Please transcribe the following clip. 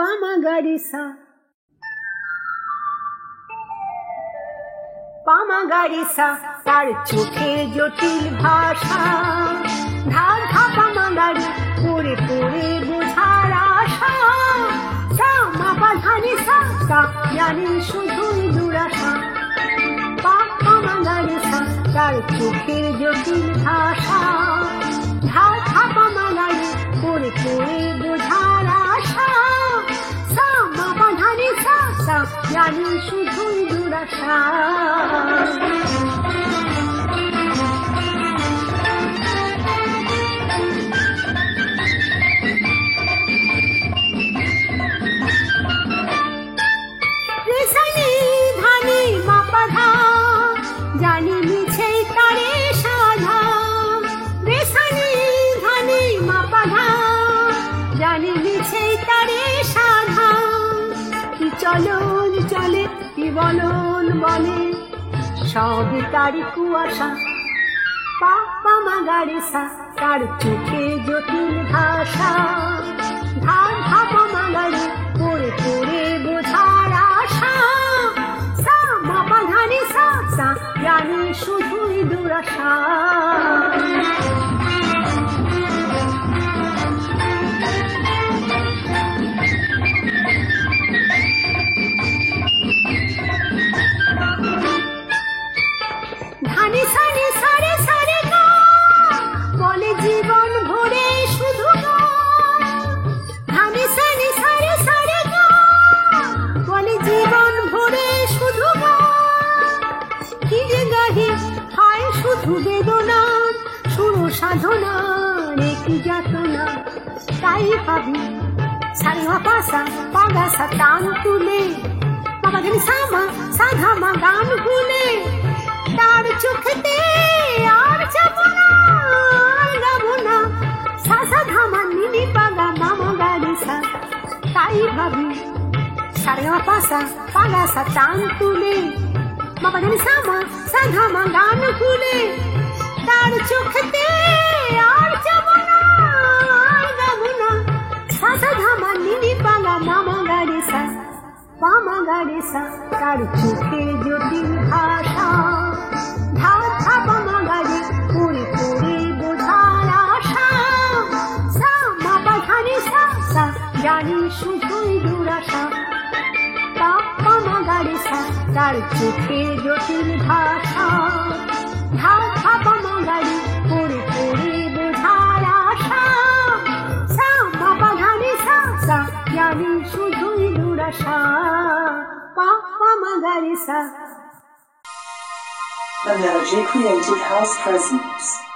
পামাগারিসা পামাগারিসা তার চোখে জটিল ভাষা ধার ধাপা মাগারি পড়ে পড়ে বোঝার আশা সা মাপা ধানি সা সা জানি শুধুই দুরাশা পামাগারিসা তার চোখে জটিল ভাষা ধার ধাপা মাগারি পড়ে পড়ে বোঝার আশা সা মাপা ধানি সা সা জানি শুধুই দুরাশা জানি মিছে তারে সাধা রেসানি ধানি মাপাধা জানি মিছে তারে সাধা কি চলন চলে কি বলন বলে সবই তারি কুয়াশা পামাগারিসা তার চোখে জটিল ভাষা ধার ধাপা মাগারি পড়ে পড়ে বোঝার আশা সা মাপা ধানি সা সা জানি শুধুই দুরাশা ধানি সানি সারে সারে গা বলে জীবন ভরে শুধু গা ধানি সানি সারে সারে গা বলে জীবন ভরে শুধু গা কি যে গাহি হায় শুধু বেদনা শুরু সাধনা রেখি যাতনা তাই ভাবি সারে পাশা পাগাসা টান তুলে বাবা ধরে সামা সাধা মা গান ভুলে তার চোখেতে আর যাবো না আর যাবো না সাসা ধামা নিনি পাগা মামা গারিসা তাই ভাবি সারে পাশা পাগাসা টান তুলে বাবা ধরে সামা সাধা মা গান ভুলে তার চোখেতে আর যাবো না আর যাবো না সাসা ধামা নিনি পাগা মামা গারিসা পামাগারিসা তার চোখে জটিল ভাষা ধার ধাপা মাগারি পড়ে পড়ে বোঝার আশা সা মাপা ধানি সা সা জানি শুধুই দুরাশা পামাগারিসা তার চোখে জটিল ভাষা ধার ধাপা মাগারি পড়ে পড়ে বোঝার আশা সা মাপা ধানি সা সা জানি শুধুই দুরাশা Analogy Creative House presents